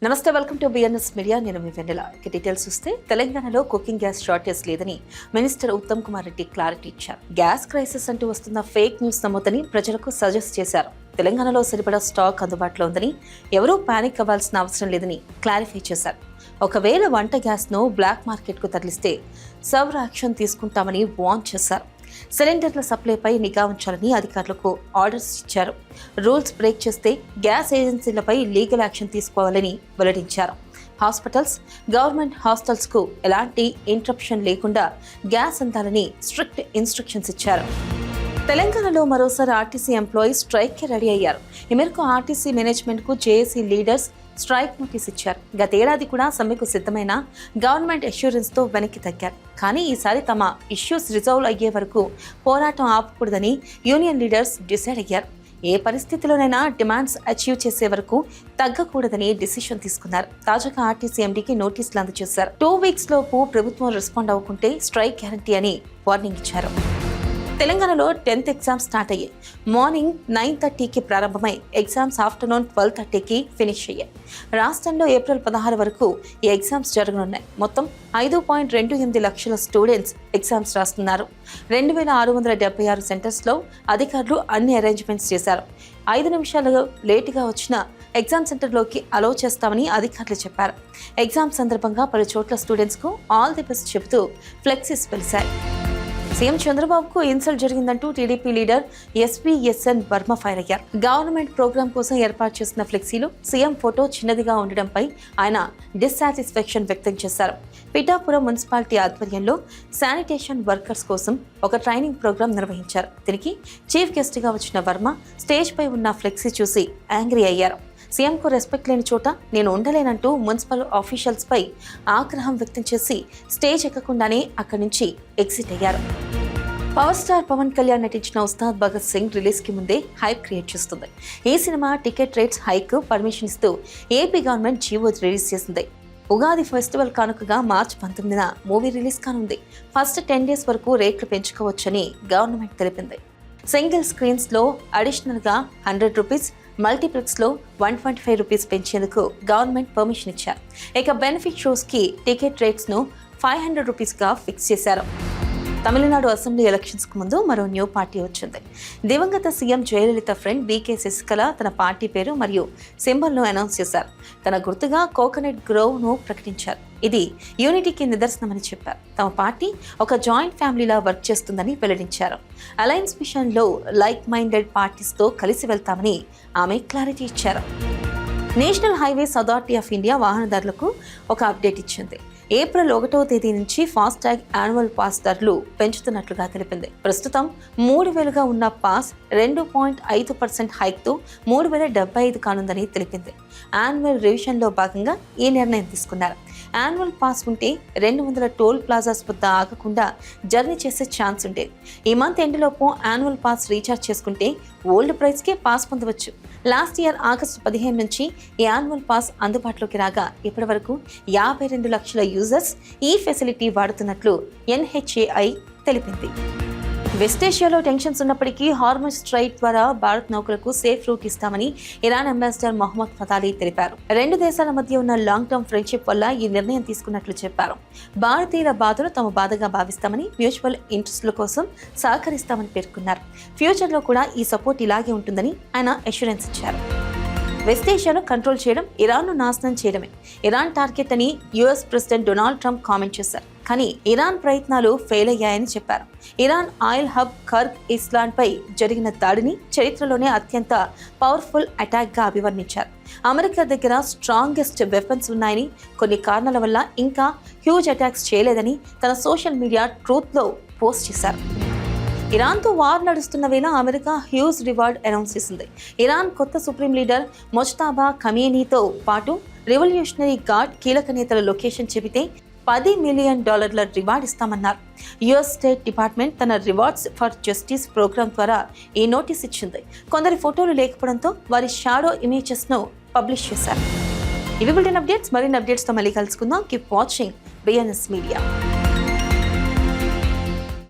నమస్తే, welcome to BNS media. నేను మీ వెన్నెల. Details చూస్తే తెలంగాణలో కుకింగ్ గ్యాస్ షార్టేజ్ లేదని మినిస్టర్ ఉత్తమ్ కుమార్ రెడ్డి క్లారిటీ ఇచ్చారు. గ్యాస్ క్రైసిస్ అంటూ వస్తున్న ఫేక్ న్యూస్ నమ్మొద్దని ప్రజలకు సజెస్ట్ చేశారు. తెలంగాణలో సరిపడా స్టాక్ అందుబాటులో ఉందని, ఎవరూ పానిక్ అవ్వాల్సిన అవసరం లేదని క్లారిఫై చేశారు. ఒకవేళ వంట గ్యాస్ను బ్లాక్ మార్కెట్కు తరలిస్తే సర్వర్ యాక్షన్ తీసుకుంటామని వార్న్ చేశారు. సిలిండర్ల సప్లైపై నిఘా ఉంచాలని అధికారులకు ఆర్డర్స్ ఇచ్చారు. రూల్స్ బ్రేక్ చేస్తే గ్యాస్ ఏజెన్సీలపై లీగల్ యాక్షన్ తీసుకోవాలని వెల్లడించారు. హాస్పిటల్స్, గవర్నమెంట్ హాస్టల్స్కు ఎలాంటి ఇంటరప్షన్ లేకుండా గ్యాస్ అందాలని స్ట్రిక్ట్ ఇన్స్ట్రక్షన్స్ ఇచ్చారు. తెలంగాణలో మరోసారి ఆర్టీసీ ఎంప్లాయీస్ స్ట్రైక్కి రెడీ అయ్యారు. ఈ మేరకు ఆర్టీసీ మేనేజ్మెంట్కు జేఏసీ లీడర్స్ స్ట్రైక్ నోటీస్ ఇచ్చారు. గతేడాది కూడా సమ్మెకు సిద్ధమైన గవర్నమెంట్ అష్యూరెన్స్తో వెనక్కి తగ్గారు. కానీ ఈసారి తమ ఇష్యూస్ రిజాల్వ్ అయ్యే వరకు పోరాటం ఆపకూడదని యూనియన్ లీడర్స్ డిసైడ్ అయ్యారు. ఏ పరిస్థితిలోనైనా డిమాండ్స్ అచీవ్ చేసే వరకు తగ్గకూడదని డిసిషన్ తీసుకున్నారు. తాజాగా ఆర్టీసీ ఎండీకి నోటీసులు అందజేశారు. 2 వీక్స్ లోపు ప్రభుత్వం రెస్పాండ్ అవ్వకుంటే స్ట్రైక్ గ్యారంటీ అని వార్నింగ్ ఇచ్చారు. తెలంగాణలో 10th ఎగ్జామ్స్ స్టార్ట్ అయ్యాయి. మార్నింగ్ 9:30కి ప్రారంభమై ఎగ్జామ్స్ ఆఫ్టర్నూన్ 12:30కి ఫినిష్ అయ్యాయి. రాష్ట్రంలో ఏప్రిల్ 16 వరకు ఈ ఎగ్జామ్స్ జరగనున్నాయి. మొత్తం 5.28 లక్షల స్టూడెంట్స్ ఎగ్జామ్స్ రాస్తున్నారు. 2676 సెంటర్స్లో అధికారులు అన్ని అరేంజ్మెంట్స్ చేశారు. 5 నిమిషాలు లేటుగా వచ్చిన ఎగ్జామ్ సెంటర్లోకి అలౌ చేస్తామని అధికారులు చెప్పారు. ఎగ్జామ్ సందర్భంగా పలు చోట్ల స్టూడెంట్స్కు ఆల్ ది బెస్ట్ చెబుతూ ఫ్లెక్సీస్ వెలిశాయి. సీఎం చంద్రబాబుకు ఇన్సల్ట్ జరిగిందంటూ TDP leader SPSN Varma fire అయ్యారు. గవర్నమెంట్ ప్రోగ్రాం కోసం ఏర్పాటు చేసిన ఫ్లెక్సీలో సీఎం ఫోటో చిన్నదిగా ఉండడంపై ఆయన డిస్సాటిస్ఫాక్షన్ వ్యక్తం చేశారు. పిఠాపురం మున్సిపాలిటీ ఆధ్వర్యంలో శానిటేషన్ వర్కర్స్ కోసం ఒక ట్రైనింగ్ ప్రోగ్రాం నిర్వహించారు. దీనికి చీఫ్ గెస్ట్గా వచ్చిన వర్మ స్టేజ్ పై ఉన్న ఫ్లెక్సీ చూసి యాంగ్రీ అయ్యారు. సీఎంకు రెస్పెక్ట్ లేని చోట నేను ఉండలేనంటూ మున్సిపల్ ఆఫీషియల్స్ పై ఆగ్రహం వ్యక్తం చేసి స్టేజ్ ఎక్కకుండానే అక్కడి నుంచి ఎగ్జిట్ అయ్యారు. పవర్ స్టార్ పవన్ కళ్యాణ్ నటించిన ఉస్తాద్ భగత్ సింగ్ రిలీజ్ కి ముందే హైప్ క్రియేట్ చేస్తుంది. ఈ cinema ticket rates hike permission ఇస్తూ ఏపీ గవర్నమెంట్ జీవో రిలీజ్ చేసింది. ఉగాది ఫెస్టివల్ కానుకగా మార్చి 19న మూవీ రిలీజ్ కానుంది. ఫస్ట్ 10 days వరకు రేట్లు పెంచుకోవచ్చని గవర్నమెంట్ తెలిపింది. సింగిల్ స్క్రీన్స్ లో అడిషనల్ గా 100 రూపీస్, మల్టీప్లెక్స్ లో 125 రూపీస్ పెంచేందుకు గవర్నమెంట్ పర్మిషన్ ఇచ్చారు. ఇక బెనిఫిట్ షోస్ కి టికెట్ రేట్స్ ను 500 రూపీస్ గా ఫిక్స్ చేశారు. తమిళనాడు అసెంబ్లీ ఎలక్షన్స్ కు ముందు మరో న్యూ పార్టీ వచ్చింది. దివంగత CM Jayalalithaa friend VK Sasikala తన పార్టీ పేరు మరియు సింబల్ ను అనౌన్స్ చేశారు. తన గుర్తుగా కోకోనట్ గ్రోవ్ ను ప్రకటించారు. ఇది యూనిటీకి నిదర్శనమని చెప్పారు. తమ పార్టీ ఒక జాయింట్ ఫ్యామిలీలా వర్క్ చేస్తుందని వెల్లడించారు. అలయన్స్ మిషన్ లో లైక్ మైండెడ్ పార్టీస్ తో కలిసి వెళ్తామని ఆమె క్లారిటీ ఇచ్చారు. National highways authority of India వాహనదారులకు ఒక అప్డేట్ ఇచ్చింది. ఏప్రిల్ 1వ తేదీ నుంచి ఫాస్టాగ్ యాన్యువల్ పాస్ ధరలు పెంచుతున్నట్లుగా తెలిపింది. ప్రస్తుతం 3,000గా ఉన్న పాస్ 2.5% హైక్తో 3,075 కానుందని తెలిపింది. యాన్యువల్ రివిజన్లో భాగంగా ఈ నిర్ణయం తీసుకున్నారు. యాన్యువల్ పాస్ ఉంటే 200 టోల్ ప్లాజాస్ వద్ద ఆగకుండా జర్నీ చేసే ఛాన్స్ ఉండేది. ఈ మంత్ ఎండ్లోపు యాన్యువల్ పాస్ రీఛార్జ్ చేసుకుంటే ఓల్డ్ ప్రైస్కే పాస్ పొందవచ్చు. లాస్ట్ ఇయర్ ఆగస్టు 15 నుంచి ఈ యాన్యువల్ పాస్ అందుబాటులోకి రాగా ఇప్పటి వరకు 52 లక్షల యూజర్స్ ఈ ఫెసిలిటీ వాడుతున్నట్లు NHAI తెలిపింది. వెస్టేషియాలో టెన్షన్స్ ఉన్నప్పటికీ హార్మజ్ స్ట్రైట్ ద్వారా భారత్ నౌకలకు సేఫ్ రూట్ ఇస్తామని ఇరాన్ అంబాసిడర్ మొహమ్మద్ ఫతాలీ తెలిపారు. 2 దేశాల మధ్య ఉన్న లాంగ్ టర్మ్ ఫ్రెండ్షిప్ వల్ల ఈ నిర్ణయం తీసుకున్నట్లు చెప్పారు. భారతీయుల బాధను తమ బాధగా భావిస్తామని, మ్యూచువల్ ఇంట్రెస్ట్ల కోసం సహకరిస్తామని పేర్కొన్నారు. ఫ్యూచర్లో కూడా ఈ సపోర్ట్ ఇలాగే ఉంటుందని ఆయన అష్యూరెన్స్ ఇచ్చారు. వెస్టేషియాను కంట్రోల్ చేయడం ఇరాన్ను నాశనం చేయడమే ఇరాన్ టార్గెట్ అని US president Donald Trump comment చేశారు. కానీ ఇరాన్ ప్రయత్నాలు ఫెయిల్ అయ్యాయని చెప్పారు. ఇరాన్ ఆయిల్ హబ్ ఖర్గ్ ఇస్లాన్ పై జరిగిన దాడిని చరిత్రలోనే అత్యంత పవర్ఫుల్ అటాక్ గా అభివర్ణించారు. అమెరికా దగ్గర స్ట్రాంగెస్ట్ వెపన్స్ ఉన్నాయని, కొన్ని కారణాల వల్ల ఇంకా హ్యూజ్ అటాక్స్ చేయలేదని తన సోషల్ మీడియా ట్రూత్ లో పోస్ట్ చేశారు. ఇరాన్తో వార్ నడుస్తున్న వేళ అమెరికా హ్యూజ్ రివార్డ్ అనౌన్స్ చేసింది. ఇరాన్ కొత్త సుప్రీం లీడర్ మొజ్తబా ఖమేనీతో పాటు రెవల్యూషనరీ గార్డ్ కీలక నేతల లొకేషన్ చెబితే $10 మిలియన్ రివార్డ్ ఇస్తామన్నారు. యుఎస్ స్టేట్ డిపార్ట్మెంట్ తన రివార్డ్స్ ఫర్ జస్టిస్ ప్రోగ్రామ్ ద్వారా ఈ నోటీస్ ఇచ్చింది. కొందరి ఫోటోలు లేకపోవడంతో వారి షాడో ఇమేజెస్ ను పబ్లిష్ చేశారు. ఇవి బులెటిన్ అప్డేట్స్. మరిన్ని అప్డేట్స్ తో మళ్ళీ కలుసుకుందాం. Keep watching BNS media.